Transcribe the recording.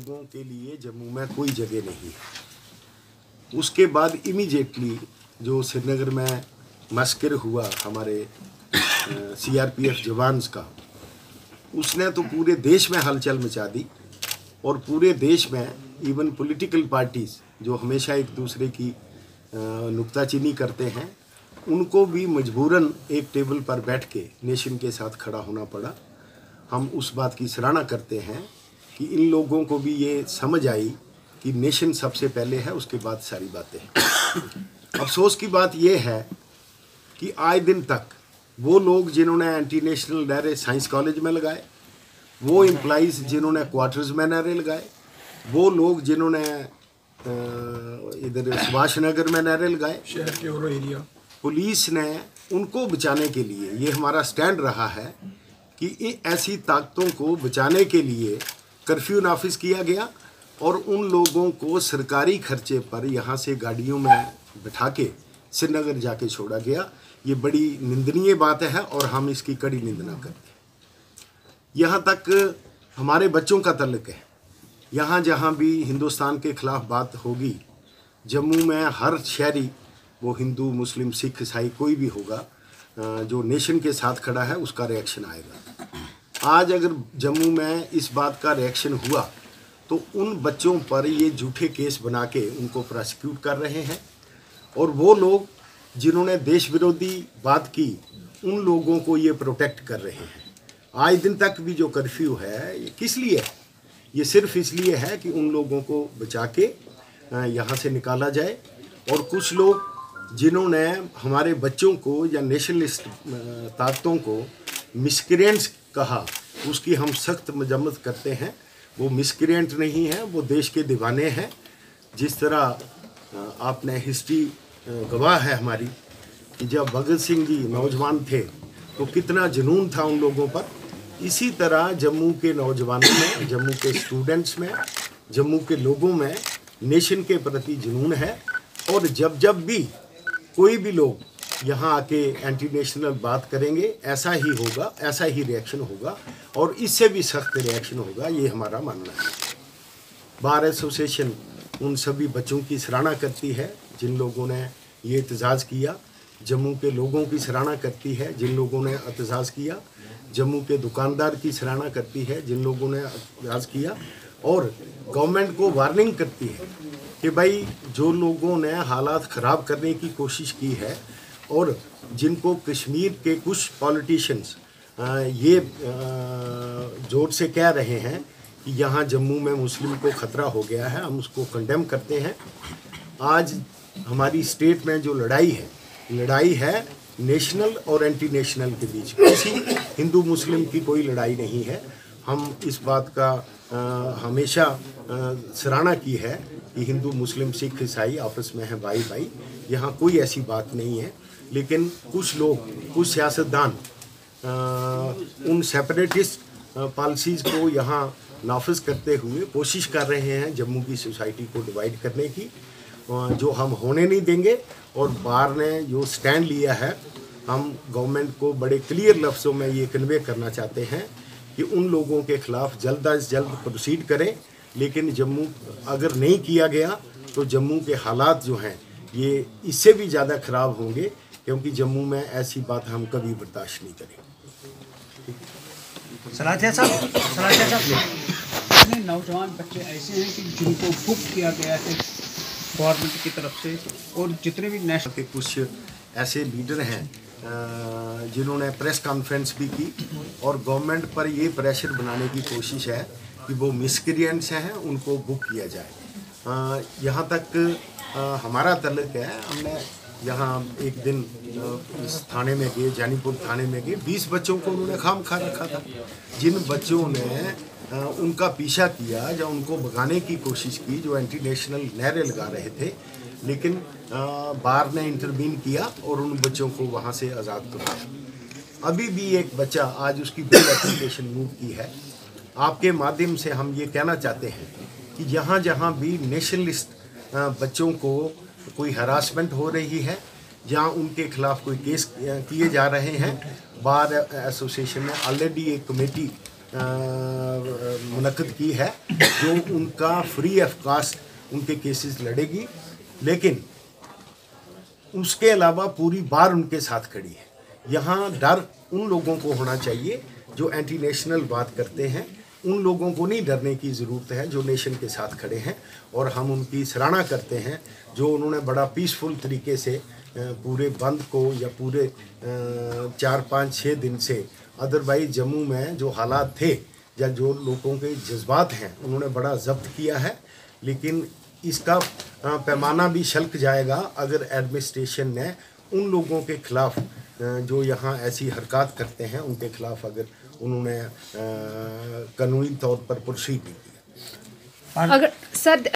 लोगों के लिए जम्मू में कोई जगह नहीं है। उसके बाद इमीडिएटली जो श्रीनगर में मस्कर हुआ हमारे CRPF जवान्स का, उसने तो पूरे देश में हलचल मचा दी और पूरे देश में इवन पॉलिटिकल पार्टीज़ जो हमेशा एक दूसरे की नुक्ताचीनी करते हैं, उनको भी मजबूरन एक टेबल पर बैठ के नेशन के साथ खड़ा होना पड़ा। हम उस बात की सराहना करते हैं कि इन लोगों को भी ये समझ आई कि नेशन सबसे पहले है, उसके बाद सारी बातें। अफसोस की बात ये है कि आज दिन तक वो लोग जिन्होंने एंटी नेशनल नारे साइंस कॉलेज में लगाए, वो एम्प्लॉइज़ जिन्होंने क्वार्टर्स में नारे लगाए, वो लोग जिन्होंने इधर सुभाष नगर में नारे लगाए, शहर के और एरिया, पुलिस ने उनको बचाने के लिए, ये हमारा स्टैंड रहा है कि ऐसी ताकतों को बचाने के लिए कर्फ्यू नाफिज किया गया और उन लोगों को सरकारी खर्चे पर यहाँ से गाड़ियों में बिठा के श्रीनगर जाके छोड़ा गया। ये बड़ी निंदनीय बात है और हम इसकी कड़ी निंदा करते हैं। यहाँ तक हमारे बच्चों का तल्लुक है, यहाँ जहाँ भी हिंदुस्तान के खिलाफ बात होगी, जम्मू में हर शहरी, वो हिंदू मुस्लिम सिख ईसाई कोई भी होगा, जो नेशन के साथ खड़ा है, उसका रिएक्शन आएगा। आज अगर जम्मू में इस बात का रिएक्शन हुआ तो उन बच्चों पर ये झूठे केस बना के उनको प्रोसिक्यूट कर रहे हैं और वो लोग जिन्होंने देश विरोधी बात की, उन लोगों को ये प्रोटेक्ट कर रहे हैं। आज दिन तक भी जो कर्फ्यू है, ये किस लिए है? ये सिर्फ इसलिए है कि उन लोगों को बचा के यहाँ से निकाला जाए। और कुछ लोग जिन्होंने हमारे बच्चों को या नेशनलिस्ट ताकतों को मिसक्रिएंट्स कहा, उसकी हम सख्त मजम्मत करते हैं। वो मिसक्रिएंट नहीं है, वो देश के दीवाने हैं। जिस तरह आपने हिस्ट्री गवाह है हमारी कि जब भगत सिंह जी नौजवान थे तो कितना जुनून था उन लोगों पर, इसी तरह जम्मू के नौजवानों में, जम्मू के स्टूडेंट्स में, जम्मू के लोगों में नेशन के प्रति जुनून है। और जब जब भी कोई भी लोग यहाँ आके एंटी नेशनल बात करेंगे, ऐसा ही होगा, ऐसा ही रिएक्शन होगा और इससे भी सख्त रिएक्शन होगा, ये हमारा मानना है। बार एसोसिएशन उन सभी बच्चों की सराहना करती है जिन लोगों ने ये एहतजाज किया, जम्मू के लोगों की सराहना करती है जिन लोगों ने एहतजाज किया, जम्मू के दुकानदार की सराहना करती है जिन लोगों ने एहतजाज किया, और गवर्नमेंट को वार्निंग करती है कि भाई जो लोगों ने हालात ख़राब करने की कोशिश की है और जिनको कश्मीर के कुछ पॉलिटिशियंस ये जोर से कह रहे हैं कि यहाँ जम्मू में मुस्लिम को ख़तरा हो गया है, हम उसको कंडेम करते हैं। आज हमारी स्टेट में जो लड़ाई है नेशनल और एंटी नेशनल के बीच, किसी हिंदू मुस्लिम की कोई लड़ाई नहीं है। हम इस बात का हमेशा सराहना की है कि हिंदू मुस्लिम सिख ईसाई आपस में है भाई भाई, यहाँ कोई ऐसी बात नहीं है। लेकिन कुछ लोग, कुछ सियासतदान उन सेपरेटिस्ट पॉलिसीज़ को यहाँ नाफिज करते हुए कोशिश कर रहे हैं जम्मू की सोसाइटी को डिवाइड करने की, जो हम होने नहीं देंगे। और बार ने जो स्टैंड लिया है, हम गवर्नमेंट को बड़े क्लियर लफ्ज़ों में ये कन्वे करना चाहते हैं कि उन लोगों के ख़िलाफ़ जल्द अज जल्द प्रोसीड करें। लेकिन जम्मू अगर नहीं किया गया तो जम्मू के हालात जो हैं ये इससे भी ज़्यादा ख़राब होंगे, क्योंकि जम्मू में ऐसी बात हम कभी बर्दाश्त नहीं करेंगे। सलाथिया साहब, नौजवान बच्चे ऐसे हैं कि जिनको बुक किया गया है गवर्नमेंट की तरफ से, और जितने भी नेशनल के कुछ ऐसे लीडर हैं जिन्होंने प्रेस कॉन्फ्रेंस भी की और गवर्नमेंट पर ये प्रेशर बनाने की कोशिश है कि वो मिसक्रिएंट्स हैं, उनको बुक किया जाए। यहाँ तक हमारा तल्लुक है। हमने यहाँ एक दिन इस थाने में गए, जानीपुर थाने में गए, 20 बच्चों को उन्होंने खाम खा रखा था। जिन बच्चों ने उनका पीछा किया या उनको भगाने की कोशिश की, जो एंटी नेशनल नारे लगा रहे थे, लेकिन बार ने इंटरवीन किया और उन बच्चों को वहाँ से आज़ाद करवाया। अभी भी एक बच्चा, आज उसकी बेल एप्लीकेशन मूव की है। आपके माध्यम से हम ये कहना चाहते हैं कि जहाँ जहाँ भी नेशनलिस्ट बच्चों को कोई हरासमेंट हो रही है, जहाँ उनके खिलाफ कोई केस किए जा रहे हैं, बार एसोसिएशन ने ऑलरेडी एक कमेटी मुनक्किद की है, जो उनका फ्री ऑफ कास्ट उनके केसेस लड़ेगी, लेकिन उसके अलावा पूरी बार उनके साथ खड़ी है। यहाँ डर उन लोगों को होना चाहिए जो एंटी नेशनल बात करते हैं, उन लोगों को नहीं डरने की ज़रूरत है जो नेशन के साथ खड़े हैं, और हम उनकी सराहना करते हैं जो उन्होंने बड़ा पीसफुल तरीके से पूरे बंद को या पूरे 4-5-6 दिन से, अदरवाइज जम्मू में जो हालात थे या जो लोगों के जज्बात हैं उन्होंने बड़ा जब्त किया है। लेकिन इसका पैमाना भी छलक जाएगा अगर एडमिनिस्ट्रेशन ने उन लोगों के खिलाफ जो यहाँ ऐसी हरकत करते हैं उनके खिलाफ अगर उन्होंने कानूनी तौर पर प्रोसीड नहीं किया। अगर सर